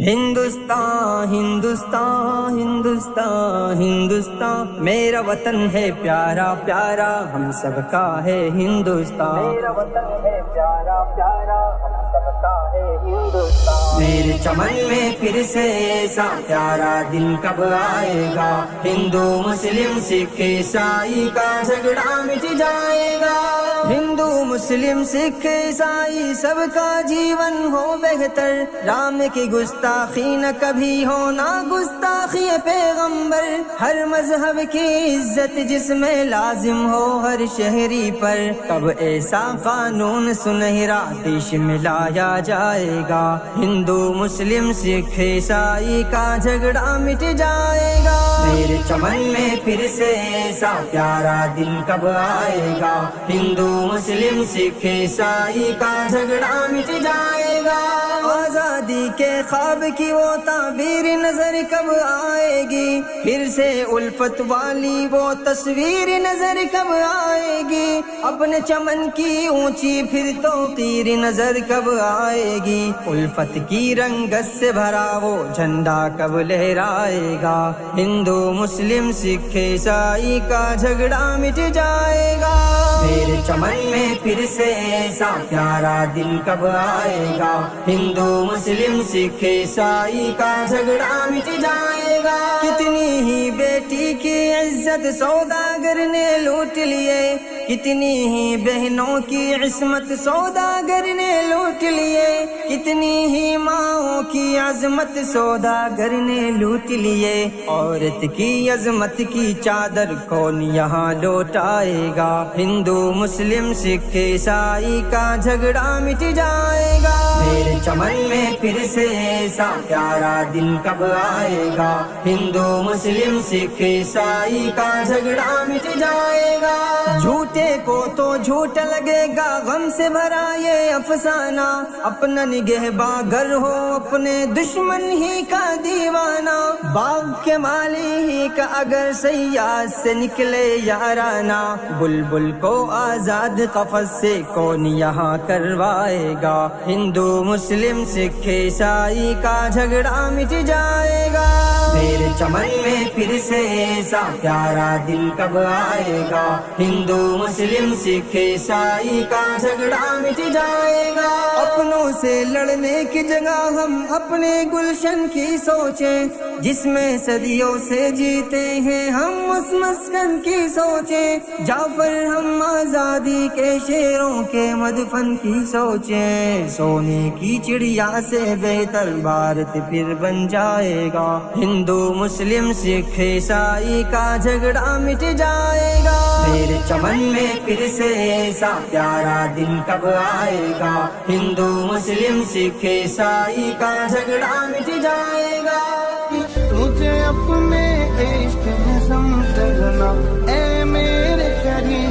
ہندوستان ہندوستان ہندوستان ہندوستان میرا وطن ہے پیارا پیارا ہم سب کا ہے ہندوستان، میرا وطن ہے پیارا پیارا ہم سب کا ہے ہندوستان۔ میرے چمن میں پھر سے ایسا پیارا دن کب آئے گا، ہندو مسلم سکھ عیسائی کا جھگڑا مٹ جائے گا، ہندو مسلم سکھ عیسائی سب کا جیون ہو بہتر، رام کی گستاخی نہ کبھی ہو نہ گستاخی پیغمبر، ہر مذہب کی عزت جس میں لازم ہو ہر شہری پر، کب ایسا قانون سنہرا دیش میں لایا جائے گا، ہندو مسلم سکھ عیسائی کا جھگڑا مٹ جائے گا، میرے چمن میں پھر سے ایسا پیارا دن کب آئے گا، ہندو مسلم سکھ عیسائی کا جھگڑا مٹ جائے گا، آزادی کے خواب کی وہ تعبیر نظر کب آئے گی، پھر سے الفت والی وہ تصویر نظر کب آئے گی، اپنے چمن کی اونچی پھر تو تیر نظر کب آئے گی، الفت کی رنگت سے بھرا وہ جھنڈا کب لہرائے گا، ہندو مسلم سکھ عیسائی کا جھگڑا مٹ جائے گا، میرے چمن میں پھر سے ایسا پیارا دن کب آئے گا، ہندو مسلم سکھ عیسائی کا جھگڑا مٹ جائے گا، کتنی ہی بیٹی کی عزت سوداگر نے لوٹ لیے، کتنی ہی بہنوں کی عصمت سوداگر نے لوٹ لیے، کتنی ہی ماؤں کی عظمت سوداگر نے لوٹ لیے، عورت کی عظمت کی چادر کون یہاں لوٹائے گا، ہندو مسلم سکھ عیسائی کا جھگڑا مٹ جائے گا، میرے چمن میں پھر سے ایسا پیارا دن کب آئے گا، ہندو مسلم سکھ عیسائی کا جھگڑا مٹ جائے گا، جھوٹے کو تو جھوٹ لگے گا غم سے بھرا یہ افسانہ، اپنا نگہباں گر ہو اپنے دشمن ہی کا دیوانہ، باغ کے مالی ہی کا اگر صیاد سے نکلے یارانہ، بلبل کو آزاد قفس سے کون یہاں کروائے گا، ہندو مسلم سکھ عیسائی کا جھگڑا مٹ جائے گا، میرے چمن میں پھر سے ایسا پیارا دن کب آئے گا، ہندو مسلم سکھ عیسائی کا جھگڑا مٹ جائے گا، اپنوں سے لڑنے کی جگہ ہم اپنے گلشن کی سوچیں، جس میں صدیوں سے جیتے ہیں ہم اس مسکن کی سوچیں، جعفر ہم آزادی کے شیروں کے مدفن کی سوچیں، سونے کی چڑیا سے بہتر بھارت پھر بن جائے گا، ہندو مسلم سکھ عیسائی کا جھگڑا مٹ جائے گا، میرے چمن میں پھر سے ایسا پیارا دن کب آئے گا، ہندو مسلم سکھ عیسائی کا جھگڑا مٹ جائے گا، تجھے اپنے عشق میں سمجھنا اے میرے کریم